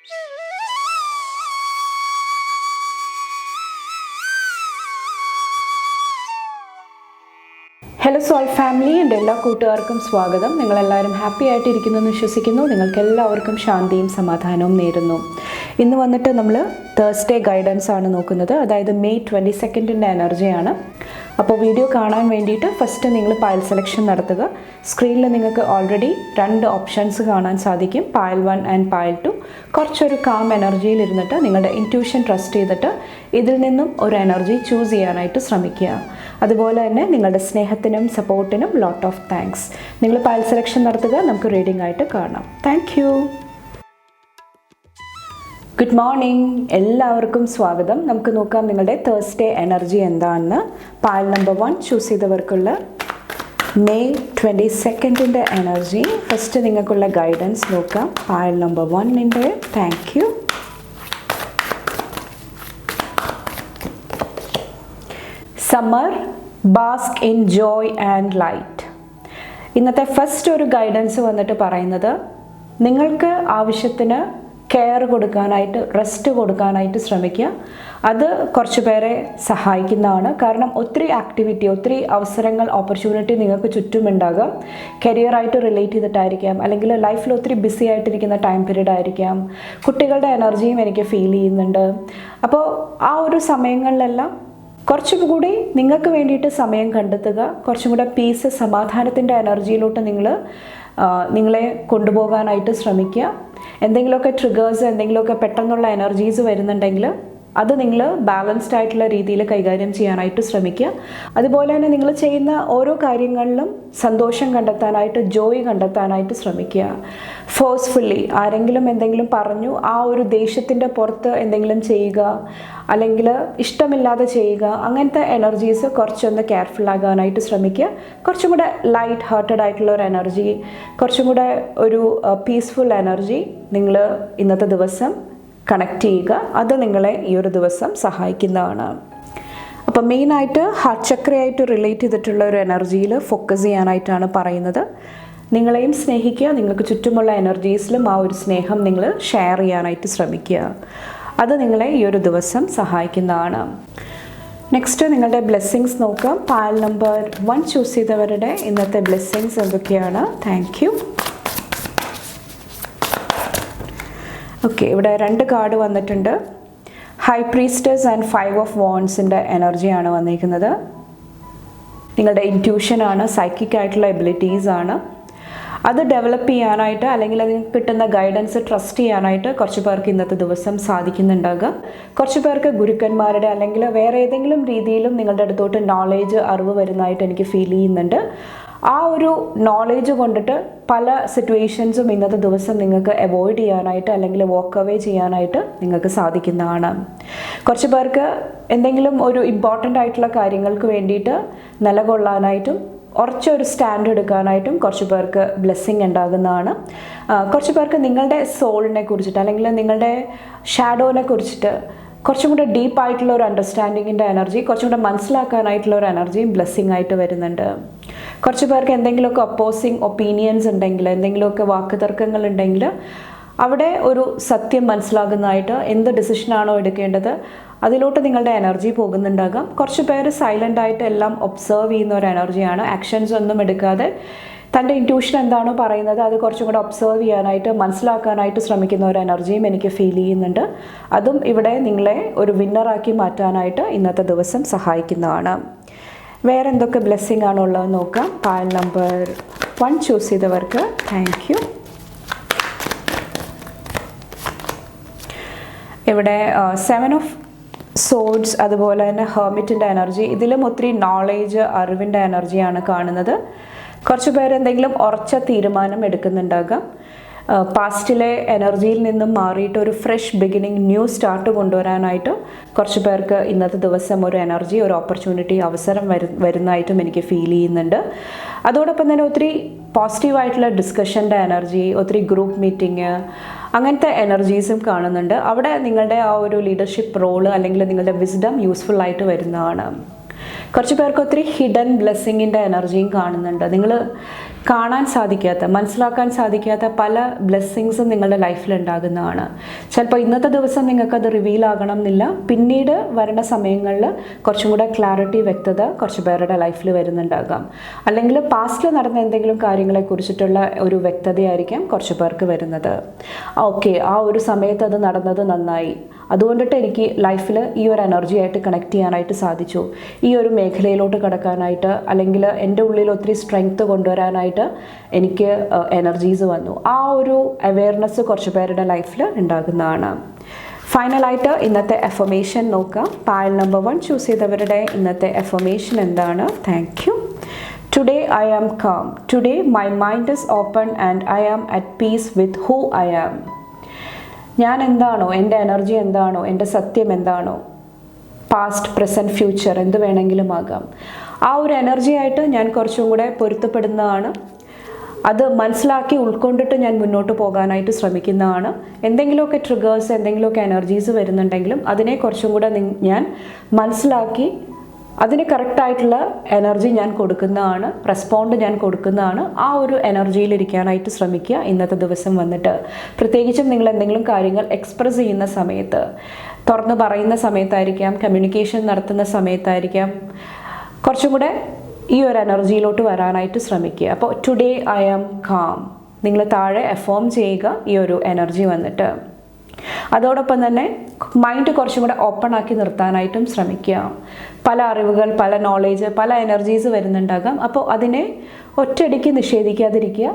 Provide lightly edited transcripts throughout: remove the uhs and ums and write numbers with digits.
Hello soul family, എൻ്റെ എല്ലാ കൂട്ടുകാർക്കും സ്വാഗതം. നിങ്ങളെല്ലാവരും ഹാപ്പി ആയിട്ടിരിക്കുന്നു എന്ന് വിശ്വസിക്കുന്നു. നിങ്ങൾക്കെല്ലാവർക്കും ശാന്തിയും സമാധാനവും നേരുന്നു. ഇന്ന് വന്നിട്ട് നമ്മൾ തേഴ്സ്ഡേ ഗൈഡൻസ് ആണ് നോക്കുന്നത്, അതായത് മെയ് 22 എനർജിയാണ്. അപ്പോൾ വീഡിയോ കാണാൻ വേണ്ടിയിട്ട് ഫസ്റ്റ് നിങ്ങൾ പായൽ സെലക്ഷൻ നടത്തുക. സ്ക്രീനിൽ നിങ്ങൾക്ക് ഓൾറെഡി 2 ഓപ്ഷൻസ് കാണാൻ സാധിക്കും, പായൽ 1 ആൻഡ് പായൽ 2. കുറച്ചൊരു കാം എനർജിയിൽ ഇരുന്നിട്ട് നിങ്ങളുടെ ഇൻറ്റ്യൂഷൻ ട്രസ്റ്റ് ചെയ്തിട്ട് ഇതിൽ നിന്നും ഒരു എനർജി ചൂസ് ചെയ്യാനായിട്ട് ശ്രമിക്കുക. അതുപോലെ തന്നെ നിങ്ങളുടെ സ്നേഹത്തിനും സപ്പോർട്ടിനും ലോട്ട് ഓഫ് താങ്ക്സ്. നിങ്ങൾ പായൽ സെലക്ഷൻ നടത്തുക, നമുക്ക് റീഡിംഗ് ആയിട്ട് കാണാം. Thank you. ഗുഡ് മോർണിംഗ്, എല്ലാവർക്കും സ്വാഗതം. നമുക്ക് നോക്കാം നിങ്ങളുടെ തേഴ്സ്ഡേ എനർജി എന്താണെന്ന്. പായൽ നമ്പർ 1 ചൂസ് ചെയ്തവർക്കുള്ള മെയ് 22 എനർജി. ഫസ്റ്റ് നിങ്ങൾക്കുള്ള ഗൈഡൻസ് നോക്കാം. Pile number 1 thank you. Summer, bask in joy and light. ഇന്നത്തെ ഫസ്റ്റ് ഒരു ഗൈഡൻസ് വന്നിട്ട് പറയുന്നത്, നിങ്ങൾക്ക് ആവശ്യത്തിന് കെയർ കൊടുക്കാനായിട്ട്, റെസ്റ്റ് കൊടുക്കാനായിട്ട് ശ്രമിക്കുക. അത് കുറച്ച് പേരെ സഹായിക്കുന്നതാണ്. കാരണം ഒത്തിരി ആക്ടിവിറ്റി, ഒത്തിരി അവസരങ്ങൾ, ഓപ്പർച്യൂണിറ്റി നിങ്ങൾക്ക് ചുറ്റുമുണ്ടാകാം. കരിയറായിട്ട് റിലേറ്റ് ചെയ്തിട്ടായിരിക്കാം, അല്ലെങ്കിൽ ലൈഫിൽ ഒത്തിരി ബിസി ആയിട്ടിരിക്കുന്ന ടൈം പീരീഡ് ആയിരിക്കാം. കുട്ടികളുടെ എനർജിയും എനിക്ക് ഫീൽ ചെയ്യുന്നുണ്ട്. അപ്പോൾ ആ ഒരു സമയങ്ങളിലെല്ലാം കുറച്ചും കൂടി നിങ്ങൾക്ക് വേണ്ടിയിട്ട് സമയം കണ്ടെത്തുക. കുറച്ചും കൂടെ പീസ്, സമാധാനത്തിൻ്റെ എനർജിയിലോട്ട് നിങ്ങളെ കൊണ്ടുപോകാനായിട്ട് ശ്രമിക്കുക. എന്തെങ്കിലുമൊക്കെ ട്രിഗേഴ്സ്, എന്തെങ്കിലുമൊക്കെ പെട്ടെന്നുള്ള എനർജീസ് വരുന്നുണ്ടെങ്കിൽ അത് നിങ്ങൾ ബാലൻസ്ഡ് ആയിട്ടുള്ള രീതിയിൽ കൈകാര്യം ചെയ്യാനായിട്ട് ശ്രമിക്കുക. അതുപോലെ തന്നെ നിങ്ങൾ ചെയ്യുന്ന ഓരോ കാര്യങ്ങളിലും സന്തോഷം കണ്ടെത്താനായിട്ട്, ജോയ് കണ്ടെത്താനായിട്ട് ശ്രമിക്കുക. ഫോഴ്സ്ഫുള്ളി ആരെങ്കിലും എന്തെങ്കിലും പറഞ്ഞു, ആ ഒരു ദേഷ്യത്തിൻ്റെ പുറത്ത് എന്തെങ്കിലും ചെയ്യുക, അല്ലെങ്കിൽ ഇഷ്ടമില്ലാതെ ചെയ്യുക, അങ്ങനത്തെ എനർജീസ് കുറച്ചൊന്ന് കെയർഫുൾ ആകാനായിട്ട് ശ്രമിക്കുക. കുറച്ചും കൂടെ ലൈറ്റ് ഹാർട്ടഡ് ആയിട്ടുള്ള ഒരു എനർജി, കുറച്ചും കൂടെ ഒരു പീസ്ഫുൾ എനർജി നിങ്ങൾ ഇന്നത്തെ ദിവസം കണക്ട് ചെയ്യുക. അത് നിങ്ങളെ ഈ ഒരു ദിവസം സഹായിക്കുന്നതാണ്. അപ്പം മെയിനായിട്ട് ഹാർട്ട് ചക്രയായിട്ട് റിലേറ്റ് ചെയ്തിട്ടുള്ള ഒരു എനർജിയിൽ ഫോക്കസ് ചെയ്യാനായിട്ടാണ് പറയുന്നത്. നിങ്ങളെയും സ്നേഹിക്കുക, നിങ്ങൾക്ക് ചുറ്റുമുള്ള എനർജീസിലും ആ ഒരു സ്നേഹം നിങ്ങൾ ഷെയർ ചെയ്യാനായിട്ട് ശ്രമിക്കുക. അത് നിങ്ങളെ ഈ ഒരു ദിവസം സഹായിക്കുന്നതാണ്. നെക്സ്റ്റ് നിങ്ങളുടെ ബ്ലെസ്സിങ്സ് നോക്കാം. പായൽ നമ്പർ 1 ചൂസ് ചെയ്തവരുടെ ഇന്നത്തെ ബ്ലെസ്സിങ്സ് എന്തൊക്കെയാണ്? Thank you. ഓക്കെ, ഇവിടെ 2 കാർഡ് വന്നിട്ടുണ്ട്. ഹൈ പ്രീസ്റ്റസ് ആൻഡ് 5 ഓഫ് വാൻഡ്സിൻ്റെ എനർജിയാണ് വന്നിരിക്കുന്നത്. നിങ്ങളുടെ ഇൻറ്റ്യൂഷനാണ്, സൈക്കിക് ആയിട്ടുള്ള എബിലിറ്റീസാണ്. അത് ഡെവലപ്പ് ചെയ്യാനായിട്ട്, അല്ലെങ്കിൽ അതിന് കിട്ടുന്ന ഗൈഡൻസ് ട്രസ്റ്റ് ചെയ്യാനായിട്ട് കുറച്ച് പേർക്ക് ഇന്നത്തെ ദിവസം സാധിക്കുന്നുണ്ടാകും. കുറച്ച് പേർക്ക് ഗുരുക്കന്മാരുടെ അല്ലെങ്കിൽ വേറെ ഏതെങ്കിലും രീതിയിലും നിങ്ങളുടെ അടുത്തോട്ട് നോളേജ്, അറിവ് വരുന്നതായിട്ട് എനിക്ക് ഫീൽ ചെയ്യുന്നുണ്ട്. ആ ഒരു നോളേജ് കൊണ്ടിട്ട് പല സിറ്റുവേഷൻസും ഇന്നത്തെ ദിവസം നിങ്ങൾക്ക് അവോയ്ഡ് ചെയ്യാനായിട്ട്, അല്ലെങ്കിൽ വാക്ക് അവേ ചെയ്യാനായിട്ട് നിങ്ങൾക്ക് സാധിക്കുന്നതാണ്. കുറച്ച് പേർക്ക് എന്തെങ്കിലും ഒരു ഇമ്പോർട്ടൻ്റ് ആയിട്ടുള്ള കാര്യങ്ങൾക്ക് വേണ്ടിയിട്ട് നിലകൊള്ളാനായിട്ടും കുറച്ചൊരു സ്റ്റാൻഡ് എടുക്കാനായിട്ടും കുറച്ച് പേർക്ക് ബ്ലെസ്സിങ് ഉണ്ടാകുന്നതാണ്. കുറച്ച് പേർക്ക് നിങ്ങളുടെ സോളിനെ കുറിച്ചിട്ട്, അല്ലെങ്കിൽ നിങ്ങളുടെ ഷാഡോനെ കുറിച്ചിട്ട് കുറച്ചും കൂടെ ഡീപ്പായിട്ടുള്ള ഒരു അണ്ടർസ്റ്റാൻഡിങ്ങിൻ്റെ എനർജി, കുറച്ചും കൂടെ മനസ്സിലാക്കാനായിട്ടുള്ള ഒരു എനർജിയും ബ്ലെസ്സിങ് ആയിട്ട് വരുന്നുണ്ട്. കുറച്ച് പേർക്ക് എന്തെങ്കിലുമൊക്കെ ഒപ്പോസിങ് ഒപ്പീനിയൻസ് ഉണ്ടെങ്കിൽ, എന്തെങ്കിലുമൊക്കെ വാക്ക് തർക്കങ്ങൾ ഉണ്ടെങ്കിൽ അവിടെ ഒരു സത്യം മനസ്സിലാകുന്നതായിട്ട്, എന്ത് ഡിസിഷനാണോ എടുക്കേണ്ടത് അതിലോട്ട് നിങ്ങളുടെ എനർജി പോകുന്നുണ്ടാകാം. കുറച്ച് പേര് സൈലൻ്റായിട്ട് എല്ലാം ഒബ്സർവ് ചെയ്യുന്ന ഒരു എനർജിയാണ്. ആക്ഷൻസ് ഒന്നും എടുക്കാതെ തൻ്റെ ഇൻറ്റ്യൂഷൻ എന്താണോ പറയുന്നത് അത് കുറച്ചും കൂടെ ഒബ്സർവ് ചെയ്യാനായിട്ട്, മനസ്സിലാക്കാനായിട്ട് ശ്രമിക്കുന്ന ഒരു എനർജിയും എനിക്ക് ഫീൽ ചെയ്യുന്നുണ്ട്. അതും ഇവിടെ നിങ്ങളെ ഒരു വിന്നറാക്കി മാറ്റാനായിട്ട് ഇന്നത്തെ ദിവസം സഹായിക്കുന്നതാണ്. വേറെ എന്തൊക്കെ ബ്ലെസ്സിങ് ആണോ ഉള്ളതെന്ന് നോക്കാം. പായൽ നമ്പർ 1 ചൂസ് ചെയ്തവർക്ക് താങ്ക് യു. ഇവിടെ 7 ഓഫ് സോഡ്സ്, അതുപോലെ തന്നെ ഹെർമിറ്റിൻ്റെ എനർജി. ഇതിലും ഒത്തിരി നോളേജ്, അറിവിൻ്റെ എനർജിയാണ് കാണുന്നത്. കുറച്ച് പേര് എന്തെങ്കിലും ഉറച്ച തീരുമാനം എടുക്കുന്നുണ്ടാകാം. പാസ്റ്റിലെ എനർജിയിൽ നിന്നും മാറിയിട്ട് ഒരു ഫ്രഷ് ബിഗിനിങ്, ന്യൂ സ്റ്റാർട്ട് കൊണ്ടുവരാനായിട്ട് കുറച്ച് പേർക്ക് ഇന്നത്തെ ദിവസം ഒരു എനർജി, ഒരു ഓപ്പർച്യൂണിറ്റി, അവസരം വരുന്നതായിട്ടും എനിക്ക് ഫീൽ ചെയ്യുന്നുണ്ട്. അതോടൊപ്പം തന്നെ ഒത്തിരി പോസിറ്റീവായിട്ടുള്ള ഡിസ്കഷൻ്റെ എനർജി, ഒത്തിരി ഗ്രൂപ്പ് മീറ്റിംഗ്, അങ്ങനത്തെ എനർജീസും കാണുന്നുണ്ട്. അവിടെ നിങ്ങളുടെ ആ ഒരു ലീഡർഷിപ്പ് റോള് അല്ലെങ്കിൽ നിങ്ങളുടെ വിസ്ഡം യൂസ്ഫുൾ ആയിട്ട് വരുന്നതാണ്. കുറച്ച് പേർക്ക് ഒത്തിരി ഹിഡൻ ബ്ലെസ്സിങ്ങിൻ്റെ എനർജിയും കാണുന്നുണ്ട്. നിങ്ങൾ കാണാൻ സാധിക്കാത്ത, മനസ്സിലാക്കാൻ സാധിക്കാത്ത പല ബ്ലെസ്സിങ്സും നിങ്ങളുടെ ലൈഫിൽ ഉണ്ടാകുന്നതാണ്. ചിലപ്പോൾ ഇന്നത്തെ ദിവസം നിങ്ങൾക്കത് റിവീൽ ആകണം എന്നില്ല, പിന്നീട് വരുന്ന സമയങ്ങളിൽ കുറച്ചും കൂടെ ക്ലാരിറ്റി, വ്യക്തത കുറച്ച് പേരുടെ ലൈഫിൽ വരുന്നുണ്ടാകാം. അല്ലെങ്കിൽ പാസ്റ്റിൽ നടന്ന എന്തെങ്കിലും കാര്യങ്ങളെ കുറിച്ചിട്ടുള്ള ഒരു വ്യക്തതയായിരിക്കാം കുറച്ച് പേർക്ക് വരുന്നത്. ഓക്കെ, ആ ഒരു സമയത്ത് അത് നടന്നത് നന്നായി, അതുകൊണ്ടിട്ട് എനിക്ക് ലൈഫിൽ ഈ ഒരു എനർജി ആയിട്ട് കണക്ട് ചെയ്യാനായിട്ട് സാധിച്ചു, ഈ ഒരു മേഖലയിലോട്ട് കടക്കാനായിട്ട്, അല്ലെങ്കിൽ എൻ്റെ ഉള്ളിൽ ഒത്തിരി സ്ട്രെങ്ത് കൊണ്ടുവരാനായിട്ട് എനിക്ക് എനർജീസ് വന്നു. ആ ഒരു അവെയർനെസ് കുറച്ച് പേരുടെ ലൈഫിൽ ഉണ്ടാകുന്നതാണ്. ഫൈനലായിട്ട് ഇന്നത്തെ അഫർമേഷൻ നോക്കാം. പായൽ നമ്പർ 1 ചൂസ് ചെയ്തവരുടെ ഇന്നത്തെ അഫർമേഷൻ എന്താണ്? Thank U. Today I am calm. Today my mind is open and I am at peace with who I am. ഞാൻ എന്താണോ, എൻ്റെ എനർജി എന്താണോ, എൻ്റെ സത്യം എന്താണോ, പാസ്റ്റ്, പ്രസൻറ്റ്, ഫ്യൂച്ചർ എന്ത് വേണമെങ്കിലും ആകാം, ആ ഒരു എനർജി ആയിട്ട് ഞാൻ കുറച്ചും കൂടെ പൊരുത്തപ്പെടുന്നതാണ്. അത് മനസ്സിലാക്കി ഉൾക്കൊണ്ടിട്ട് ഞാൻ മുന്നോട്ട് പോകാനായിട്ട് ശ്രമിക്കുന്നതാണ്. എന്തെങ്കിലുമൊക്കെ ട്രിഗേഴ്സ്, എന്തെങ്കിലുമൊക്കെ എനർജീസ് വരുന്നുണ്ടെങ്കിലും അതിനെ കുറച്ചും കൂടെ ഞാൻ മനസ്സിലാക്കി അതിന് കറക്റ്റായിട്ടുള്ള എനർജി ഞാൻ കൊടുക്കുന്നതാണ്, റെസ്പോണ്ട് ഞാൻ കൊടുക്കുന്നതാണ്. ആ ഒരു എനർജിയിലിരിക്കാനായിട്ട് ശ്രമിക്കുക ഇന്നത്തെ ദിവസം വന്നിട്ട്. പ്രത്യേകിച്ചും നിങ്ങൾ എന്തെങ്കിലും കാര്യങ്ങൾ എക്സ്പ്രസ് ചെയ്യുന്ന സമയത്ത്, തുറന്ന് പറയുന്ന സമയത്തായിരിക്കാം, കമ്മ്യൂണിക്കേഷൻ നടത്തുന്ന സമയത്തായിരിക്കാം, കുറച്ചും കൂടെ ഈ ഒരു എനർജിയിലോട്ട് വരാനായിട്ട് ശ്രമിക്കുക. അപ്പോൾ ടുഡേ ഐ ആം കാം, നിങ്ങൾ താഴെ അഫേം ചെയ്യുക ഈ ഒരു എനർജി വന്നിട്ട്. അതോടൊപ്പം തന്നെ മൈൻഡ് കുറച്ചും കൂടെ ഓപ്പൺ ആക്കി നിർത്താനായിട്ടും ശ്രമിക്കുക. പല അറിവുകൾ, പല നോളേജ്, പല എനർജീസ് വരുന്നുണ്ടാകാം. അപ്പോൾ അതിനെ ഒറ്റയടിക്ക് നിഷേധിക്കാതിരിക്കുക,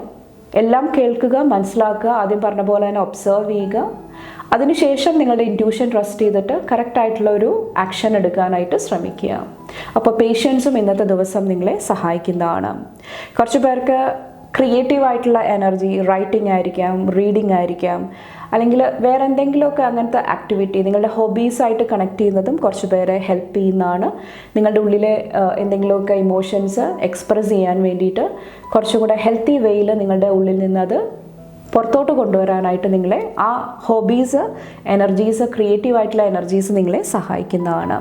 എല്ലാം കേൾക്കുക, മനസ്സിലാക്കുക, ആദ്യം പറഞ്ഞ പോലെ തന്നെ ഒബ്സർവ് ചെയ്യുക. അതിനുശേഷം നിങ്ങളുടെ ഇൻറ്റ്യൂഷൻ ട്രസ്റ്റ് ചെയ്തിട്ട് കറക്റ്റായിട്ടുള്ള ഒരു ആക്ഷൻ എടുക്കാനായിട്ട് ശ്രമിക്കുക. അപ്പോൾ പേഷ്യൻസും ഇന്നത്തെ ദിവസം നിങ്ങളെ സഹായിക്കുന്നതാണ്. കുറച്ച് പേർക്ക് ക്രിയേറ്റീവായിട്ടുള്ള എനർജി, റൈറ്റിംഗ് ആയിരിക്കാം, റീഡിംഗ് ആയിരിക്കാം, അല്ലെങ്കിൽ വേറെ എന്തെങ്കിലുമൊക്കെ അങ്ങനത്തെ ആക്ടിവിറ്റി നിങ്ങളുടെ ഹോബീസായിട്ട് കണക്ട് ചെയ്യുന്നതും കുറച്ച് പേരെ ഹെൽപ്പ് ചെയ്യുന്നതാണ്. നിങ്ങളുടെ ഉള്ളിലെ എന്തെങ്കിലുമൊക്കെ ഇമോഷൻസ് എക്സ്പ്രസ് ചെയ്യാൻ വേണ്ടിയിട്ട് കുറച്ചും കൂടെ ഹെൽത്തി വേയിൽ നിങ്ങളുടെ ഉള്ളിൽ നിന്നത് പുറത്തോട്ട് കൊണ്ടുവരാനായിട്ട് നിങ്ങളെ ആ ഹോബീസ്, എനർജീസ്, ക്രിയേറ്റീവായിട്ടുള്ള എനർജീസ് നിങ്ങളെ സഹായിക്കുന്നതാണ്.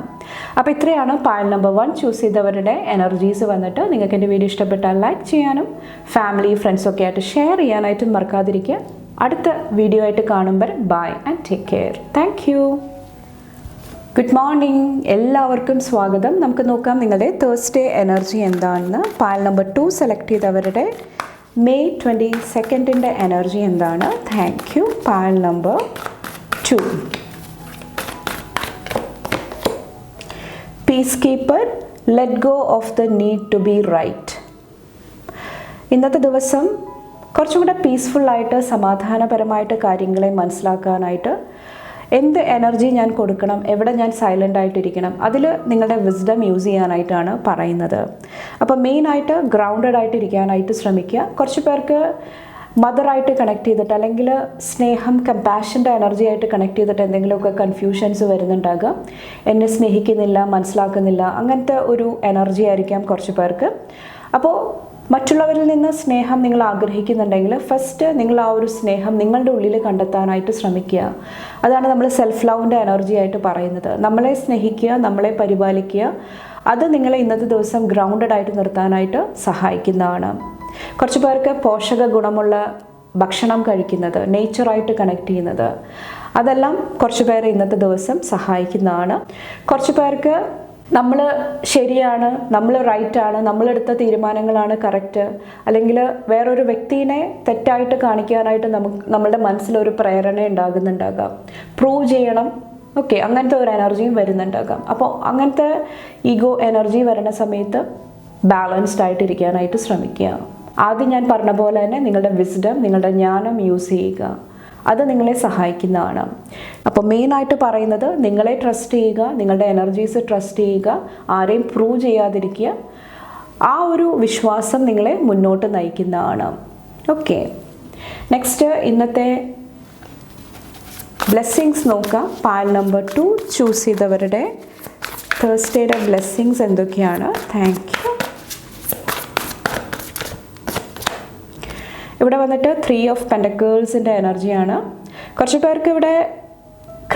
അപ്പോൾ ഇത്രയാണ് പായൽ നമ്പർ 1 ചൂസ് ചെയ്തവരുടെ എനർജീസ് വന്നിട്ട്. നിങ്ങൾക്ക് എൻ്റെ വീഡിയോ ഇഷ്ടപ്പെട്ടാൽ ലൈക്ക് ചെയ്യാനും ഫാമിലി, ഫ്രണ്ട്സൊക്കെ ആയിട്ട് ഷെയർ ചെയ്യാനായിട്ടും മറക്കാതിരിക്കുക. അടുത്ത വീഡിയോ ആയിട്ട് കാണുമ്പോൾ bye and take care. Thank you. Good morning, എല്ലാവർക്കും സ്വാഗതം. നമുക്ക് നോക്കാം നിങ്ങളുടെ തേഴ്സ്ഡേ എനർജി എന്താണെന്ന്. പായൽ നമ്പർ 2 സെലക്ട് ചെയ്തവരുടെ May 22 എനർജി എന്താണ്? Thank you. Pile number 2 peacekeeper, let go of the need to be right. ഇന്നത്തെ ദിവസം കുറച്ചും കൂടെ പീസ്ഫുള്ളായിട്ട്, സമാധാനപരമായിട്ട് കാര്യങ്ങളെ മനസ്സിലാക്കാനായിട്ട് എന്ത് എനർജി ഞാൻ കൊടുക്കണം, എവിടെ ഞാൻ സൈലൻ്റ് ആയിട്ടിരിക്കണം, അതിൽ നിങ്ങളുടെ വിസ്ഡം യൂസ് ചെയ്യാനായിട്ടാണ് പറയുന്നത്. അപ്പോൾ മെയിനായിട്ട് ഗ്രൗണ്ടഡ് ആയിട്ട് ഇരിക്കാനായിട്ട് ശ്രമിക്കുക. കുറച്ച് പേർക്ക് മദറായിട്ട് കണക്ട് ചെയ്തിട്ട്, അല്ലെങ്കിൽ സ്നേഹം, കമ്പാഷൻ്റെ എനർജി ആയിട്ട് കണക്ട് ചെയ്തിട്ട് എന്തെങ്കിലുമൊക്കെ കൺഫ്യൂഷൻസ് വരുന്നുണ്ടാകുക. എന്നെ സ്നേഹിക്കുന്നില്ല, മനസ്സിലാക്കുന്നില്ല, അങ്ങനത്തെ ഒരു എനർജി ആയിരിക്കാം കുറച്ച് പേർക്ക്. അപ്പോൾ മറ്റുള്ളവരിൽ നിന്ന് സ്നേഹം നിങ്ങൾ ആഗ്രഹിക്കുന്നുണ്ടെങ്കിൽ ഫസ്റ്റ് നിങ്ങൾ ആ ഒരു സ്നേഹം നിങ്ങളുടെ ഉള്ളിൽ കണ്ടെത്താനായിട്ട് ശ്രമിക്കുക. അതാണ് നമ്മൾ സെൽഫ് ലവിൻ്റെ എനർജി ആയിട്ട് പറയുന്നത്. നമ്മളെ സ്നേഹിക്കുക, നമ്മളെ പരിപാലിക്കുക. അത് നിങ്ങളെ ഇന്നത്തെ ദിവസം ഗ്രൗണ്ടഡ് ആയിട്ട് നിർത്താനായിട്ട് സഹായിക്കുന്നതാണ്. കുറച്ച് പേർക്ക് പോഷക ഗുണമുള്ള ഭക്ഷണം കഴിക്കുന്നത്, നേച്ചറായിട്ട് കണക്ട് ചെയ്യുന്നത്, അതെല്ലാം കുറച്ച് പേരെ ഇന്നത്തെ ദിവസം സഹായിക്കുന്നതാണ്. കുറച്ച് പേർക്ക് നമ്മൾ ശരിയാണ്, നമ്മൾ റൈറ്റാണ്, നമ്മളെടുത്ത തീരുമാനങ്ങളാണ് കറക്റ്റ്, അല്ലെങ്കിൽ വേറൊരു വ്യക്തിയെ തെറ്റായിട്ട് കാണിക്കാനായിട്ട് നമ്മളുടെ മനസ്സിലൊരു പ്രേരണ ഉണ്ടാകുന്നുണ്ടാകാം, പ്രൂവ് ചെയ്യണം, ഓക്കെ, അങ്ങനത്തെ ഒരു എനർജിയും വരുന്നുണ്ടാകാം. അപ്പോൾ അങ്ങനത്തെ ഈഗോ എനർജി വരുന്ന സമയത്ത് ബാലൻസ്ഡ് ആയിട്ടിരിക്കാനായിട്ട് ശ്രമിക്കുക. ആദ്യം ഞാൻ പറഞ്ഞ പോലെ തന്നെ നിങ്ങളുടെ വിസ്ഡം, നിങ്ങളുടെ ജ്ഞാനം യൂസ് ചെയ്യുക. അത് നിങ്ങളെ സഹായിക്കുന്നതാണ്. അപ്പോൾ മെയിനായിട്ട് പറയുന്നത് നിങ്ങളെ ട്രസ്റ്റ് ചെയ്യുക, നിങ്ങളുടെ എനർജീസ് ട്രസ്റ്റ് ചെയ്യുക, ആരെയും പ്രൂവ് ചെയ്യാതിരിക്കുക. ആ ഒരു വിശ്വാസം നിങ്ങളെ മുന്നോട്ട് നയിക്കുന്നതാണ്. ഓക്കെ, നെക്സ്റ്റ് ഇന്നത്തെ ബ്ലെസ്സിങ്സ് നോക്കാം. പായൽ നമ്പർ 2 ചൂസ് ചെയ്തവരുടെ തേഴ്സ്ഡേയുടെ ബ്ലെസ്സിങ്സ് എന്തൊക്കെയാണ്? Thank you. ഇവിടെ വന്നിട്ട് 3 ഓഫ് പെൻറ്റക്കിൾസിൻ്റെ എനർജിയാണ്. കുറച്ച് പേർക്ക് ഇവിടെ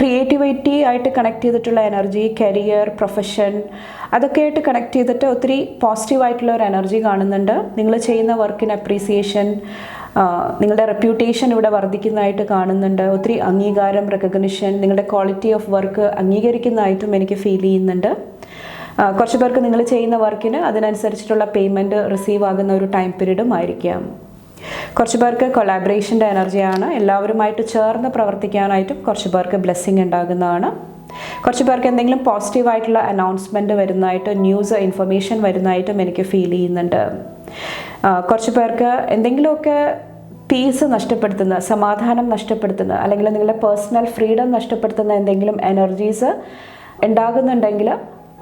ക്രിയേറ്റിവിറ്റി ആയിട്ട് കണക്ട് ചെയ്തിട്ടുള്ള എനർജി, കരിയർ, പ്രൊഫഷൻ, അതൊക്കെയായിട്ട് കണക്ട് ചെയ്തിട്ട് ഒത്തിരി പോസിറ്റീവായിട്ടുള്ള ഒരു എനർജി കാണുന്നുണ്ട്. നിങ്ങൾ ചെയ്യുന്ന വർക്കിന് അപ്രീസിയേഷൻ, നിങ്ങളുടെ റെപ്യൂട്ടേഷൻ ഇവിടെ വർദ്ധിക്കുന്നതായിട്ട് കാണുന്നുണ്ട്. ഒത്തിരി അംഗീകാരം, റെക്കഗ്നിഷൻ, നിങ്ങളുടെ ക്വാളിറ്റി ഓഫ് വർക്ക് അംഗീകരിക്കുന്നതായിട്ടും എനിക്ക് ഫീൽ ചെയ്യുന്നുണ്ട്. കുറച്ച് പേർക്ക് നിങ്ങൾ ചെയ്യുന്ന വർക്കിന് അതിനനുസരിച്ചിട്ടുള്ള പേയ്മെൻറ്റ് റിസീവ് ആകുന്ന ഒരു ടൈം പീരീഡും ആയിരിക്കാം. കുറച്ച് പേർക്ക് കൊളാബറേഷൻ്റെ എനർജിയാണ്. എല്ലാവരുമായിട്ട് ചേർന്ന് പ്രവർത്തിക്കാനായിട്ടും കുറച്ച് പേർക്ക് ബ്ലെസ്സിങ് ഉണ്ടാകുന്നതാണ്. കുറച്ച് പേർക്ക് എന്തെങ്കിലും പോസിറ്റീവായിട്ടുള്ള അനൗൺസ്മെൻറ്റ് വരുന്നതായിട്ട്, ന്യൂസ്, ഇൻഫർമേഷൻ വരുന്നതായിട്ടും എനിക്ക് ഫീൽ ചെയ്യുന്നുണ്ട്. കുറച്ച് പേർക്ക് എന്തെങ്കിലുമൊക്കെ പീസ് നഷ്ടപ്പെടുത്തുന്ന, സമാധാനം നഷ്ടപ്പെടുത്തുന്ന, അല്ലെങ്കിൽ നിങ്ങളുടെ പേഴ്സണൽ ഫ്രീഡം നഷ്ടപ്പെടുത്തുന്ന എന്തെങ്കിലും എനർജീസ് ഉണ്ടാകുന്നുണ്ടെങ്കിൽ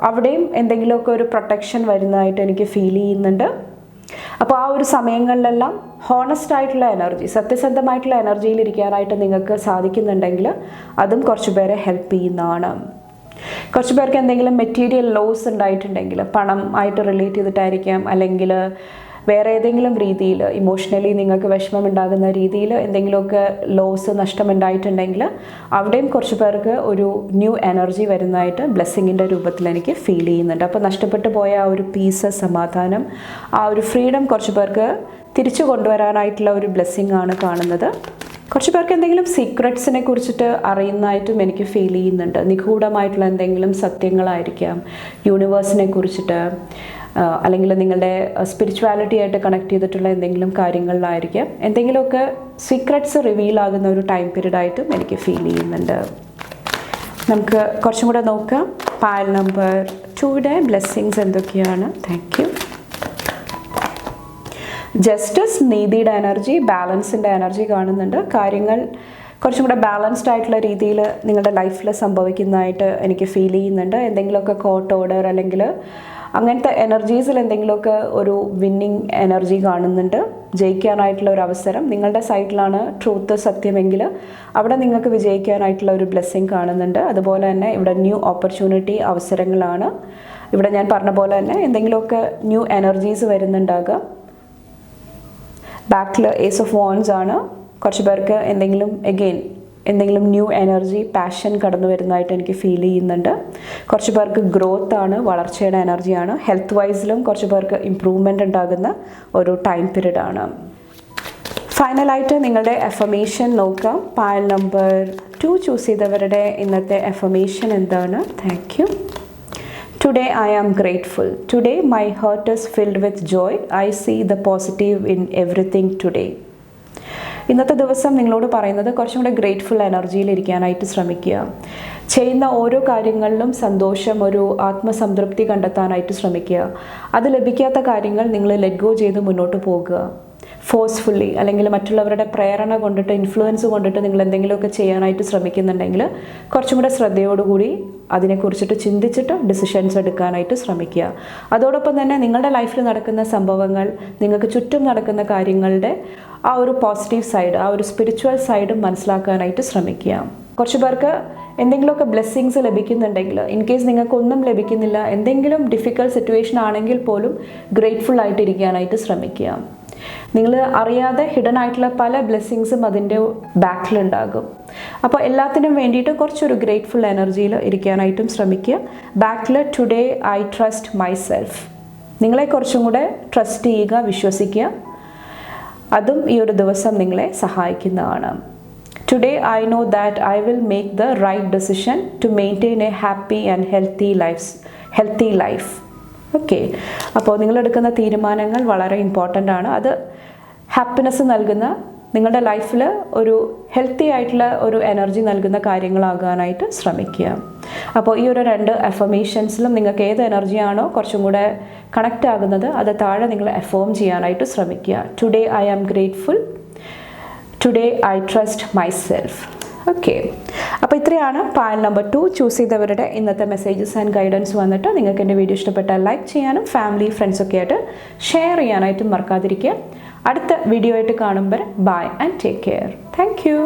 അവിടെയും എന്തെങ്കിലുമൊക്കെ ഒരു പ്രൊട്ടക്ഷൻ വരുന്നതായിട്ട് എനിക്ക് ഫീൽ ചെയ്യുന്നുണ്ട്. അപ്പോൾ ആ ഒരു സമയങ്ങളിലെല്ലാം ഹോണസ്റ്റ് ആയിട്ടുള്ള എനർജി, സത്യസന്ധമായിട്ടുള്ള എനർജിയിൽ ഇരിക്കാനായിട്ട് നിങ്ങൾക്ക് സാധിക്കുന്നുണ്ടെങ്കിൽ അതും കുറച്ച് പേരെ ഹെൽപ്പ് ചെയ്യുന്നതാണ്. കുറച്ച് പേർക്ക് എന്തെങ്കിലും മെറ്റീരിയൽ ലോസ് ഉണ്ടായിട്ടുണ്ടെങ്കിൽ, പണം ആയിട്ട് റിലേറ്റ് ചെയ്തിട്ടായിരിക്കാം, അല്ലെങ്കിൽ വേറെ ഏതെങ്കിലും രീതിയിൽ ഇമോഷണലി നിങ്ങൾക്ക് വിഷമം ഉണ്ടാകുന്ന രീതിയിൽ എന്തെങ്കിലുമൊക്കെ ലോസ്, നഷ്ടമുണ്ടായിട്ടുണ്ടെങ്കിൽ അവിടെയും കുറച്ച് പേർക്ക് ഒരു ന്യൂ എനർജി വരുന്നതായിട്ട് ബ്ലെസ്സിങ്ങിൻ്റെ രൂപത്തിൽ എനിക്ക് ഫീൽ ചെയ്യുന്നുണ്ട്. അപ്പോൾ നഷ്ടപ്പെട്ടു പോയ ആ ഒരു പീസ്, സമാധാനം, ആ ഒരു ഫ്രീഡം കുറച്ച് പേർക്ക് തിരിച്ചു കൊണ്ടുവരാനായിട്ടുള്ള ഒരു ബ്ലെസ്സിങ് ആണ് കാണുന്നത്. കുറച്ച് പേർക്ക് എന്തെങ്കിലും സീക്രട്സിനെ കുറിച്ചിട്ട് അറിയുന്നതായിട്ടും എനിക്ക് ഫീൽ ചെയ്യുന്നുണ്ട്. നിഗൂഢമായിട്ടുള്ള എന്തെങ്കിലും സത്യങ്ങളായിരിക്കാം, യൂണിവേഴ്സിനെ കുറിച്ചിട്ട്, അല്ലെങ്കിൽ നിങ്ങളുടെ സ്പിരിച്വാലിറ്റി ആയിട്ട് കണക്ട് ചെയ്തിട്ടുള്ള എന്തെങ്കിലും കാര്യങ്ങളിലായിരിക്കാം എന്തെങ്കിലുമൊക്കെ സീക്രട്സ് റിവീൽ ആകുന്ന ഒരു ടൈം പീരീഡായിട്ടും എനിക്ക് ഫീൽ ചെയ്യുന്നുണ്ട്. നമുക്ക് കുറച്ചും കൂടെ നോക്കാം. പൈൽ നമ്പർ 2യുടെ ബ്ലെസ്സിങ്സ് എന്തൊക്കെയാണ്? Thank you. ജസ്റ്റിസ്, നീതിയുടെ എനർജി, ബാലൻസിൻ്റെ എനർജി കാണുന്നുണ്ട്. കാര്യങ്ങൾ കുറച്ചും കൂടെ ബാലൻസ്ഡ് ആയിട്ടുള്ള രീതിയിൽ നിങ്ങളുടെ ലൈഫിൽ സംഭവിക്കുന്നതായിട്ട് എനിക്ക് ഫീൽ ചെയ്യുന്നുണ്ട്. എന്തെങ്കിലുമൊക്കെ കോർട്ട് ഓർഡർ അല്ലെങ്കിൽ അങ്ങനത്തെ എനർജീസിൽ എന്തെങ്കിലുമൊക്കെ ഒരു വിന്നിങ് എനർജി കാണുന്നുണ്ട്. ജയിക്കാനായിട്ടുള്ള ഒരു അവസരം നിങ്ങളുടെ സൈഡിലാണ്, ട്രൂത്ത്, സത്യമെങ്കിൽ അവിടെ നിങ്ങൾക്ക് വിജയിക്കാനായിട്ടുള്ള ഒരു ബ്ലെസ്സിങ് കാണുന്നുണ്ട്. അതുപോലെ തന്നെ ഇവിടെ ന്യൂ ഓപ്പർച്യൂണിറ്റി, അവസരങ്ങളാണ്. ഇവിടെ ഞാൻ പറഞ്ഞ പോലെ തന്നെ എന്തെങ്കിലുമൊക്കെ ന്യൂ എനർജീസ് വരുന്നുണ്ടാകാം. ബാക്കിൽ ഏസ് ഓഫ് വാൻഡ്സ് ആണ്. കുറച്ച് പേർക്ക് എന്തെങ്കിലും ന്യൂ എനർജി, പാഷൻ കടന്നു വരുന്നതായിട്ട് എനിക്ക് ഫീൽ ചെയ്യുന്നുണ്ട്. കുറച്ച് പേർക്ക് ഗ്രോത്ത് ആണ്, വളർച്ചയുടെ എനർജിയാണ്. ഹെൽത്ത് വൈസിലും കുറച്ച് പേർക്ക് ഇമ്പ്രൂവ്മെൻ്റ് ഉണ്ടാകുന്ന ഒരു ടൈം പീരീഡ് ആണ്. ഫൈനലായിട്ട് നിങ്ങളുടെ എഫർമേഷൻ നോക്കാം. പൈൽ നമ്പർ 2 ചൂസ് ചെയ്തവരുടെ ഇന്നത്തെ എഫർമേഷൻ എന്താണ്? Thank U. Today I am grateful. Today my heart is filled with joy. I see the positive in everything today. ഇന്നത്തെ ദിവസം നിങ്ങളോട് പറയുന്നത് കുറച്ചും കൂടെ ഗ്രേറ്റ്ഫുൾ എനർജിയിൽ ഇരിക്കാനായിട്ട് ശ്രമിക്കുക. ചെയ്യുന്ന ഓരോ കാര്യങ്ങളിലും സന്തോഷം, ഒരു ആത്മസംതൃപ്തി കണ്ടെത്താനായിട്ട് ശ്രമിക്കുക. അത് ലഭിക്കാത്ത കാര്യങ്ങൾ നിങ്ങൾ ലെറ്റ് ഗോ ചെയ്ത് മുന്നോട്ട് പോകുക. ഫോഴ്സ്ഫുള്ളി അല്ലെങ്കിൽ മറ്റുള്ളവരുടെ പ്രേരണ കൊണ്ടിട്ട്, ഇൻഫ്ലുവൻസ് കൊണ്ടിട്ട് നിങ്ങൾ എന്തെങ്കിലുമൊക്കെ ചെയ്യാനായിട്ട് ശ്രമിക്കുന്നുണ്ടെങ്കിൽ കുറച്ചും കൂടെ ശ്രദ്ധയോടുകൂടി അതിനെക്കുറിച്ചിട്ട് ചിന്തിച്ചിട്ട് ഡിസിഷൻസ് എടുക്കാനായിട്ട് ശ്രമിക്കുക. അതോടൊപ്പം തന്നെ നിങ്ങളുടെ ലൈഫിൽ നടക്കുന്ന സംഭവങ്ങൾ, നിങ്ങൾക്ക് ചുറ്റും നടക്കുന്ന കാര്യങ്ങളുടെ ആ ഒരു പോസിറ്റീവ് സൈഡ്, ആ ഒരു സ്പിരിച്വൽ സൈഡും മനസ്സിലാക്കാനായിട്ട് ശ്രമിക്കുക. കുറച്ച് പേർക്ക് എന്തെങ്കിലുമൊക്കെ ബ്ലെസ്സിങ്സ് ലഭിക്കുന്നുണ്ടെങ്കിൽ, ഇൻ കേസ് നിങ്ങൾക്കൊന്നും ലഭിക്കുന്നില്ല, എന്തെങ്കിലും ഡിഫിക്കൽട്ട് സിറ്റുവേഷൻ ആണെങ്കിൽ പോലും ഗ്രേറ്റ്ഫുൾ ആയിട്ടിരിക്കാനായിട്ട് ശ്രമിക്കുക. നിങ്ങൾ അറിയാതെ ഹിഡൻ ആയിട്ടുള്ള പല ബ്ലെസ്സിങ്സും അതിൻ്റെ ബാക്കിലുണ്ടാകും. അപ്പോൾ എല്ലാത്തിനും വേണ്ടിയിട്ട് കുറച്ചൊരു ഗ്രേറ്റ്ഫുൾ എനർജിയിൽ ഇരിക്കാനായിട്ടും ശ്രമിക്കുക. ബാക്കിൽ today I trust my self, നിങ്ങളെ കുറച്ചും കൂടെ ട്രസ്റ്റ് ചെയ്യുക, വിശ്വസിക്കുക. അതും ഈ ഒരു ദിവസം നിങ്ങളെ സഹായിക്കുന്നതാണ്. Today I know that I will make the right decision to maintain a happy and healthy life. Okay, അപ്പോൾ നിങ്ങളെടുക്കുന്ന തീരുമാനങ്ങൾ വളരെ ഇമ്പോർട്ടൻ്റ് ആണ്. അത് ഹാപ്പിനെസ് നൽകുന്ന, നിങ്ങളുടെ ലൈഫിൽ ഒരു ഹെൽത്തി ആയിട്ടുള്ള ഒരു എനർജി നൽകുന്ന കാര്യങ്ങളാകാനായിട്ട് ശ്രമിക്കുക. അപ്പോൾ ഈ ഒരു 2 അഫർമേഷൻസിലും നിങ്ങൾക്ക് ഏത് എനർജിയാണോ കുറച്ചും കൂടെ കണക്റ്റ് ആകുന്നത് അത് താഴെ നിങ്ങൾ അഫേം ചെയ്യാനായിട്ട് ശ്രമിക്കുക. Today I am grateful, today I trust myself. Okay, അപ്പോൾ ഇത്രയാണ് പൈൽ നമ്പർ 2 ചൂസ് ചെയ്തവരുടെ ഇന്നത്തെ മെസ്സേജസ് ആൻഡ് ഗൈഡൻസ് വന്നിട്ട്. നിങ്ങൾക്ക് എൻ്റെ വീഡിയോ ഇഷ്ടപ്പെട്ടാൽ ലൈക്ക് ചെയ്യാനും ഫാമിലി ഫ്രണ്ട്സൊക്കെ ആയിട്ട് ഷെയർ ചെയ്യാനായിട്ടും മറക്കാതിരിക്കുക. അടുത്ത വീഡിയോ ആയിട്ട് കാണുമ്പോൾ bye and take care. Thank U.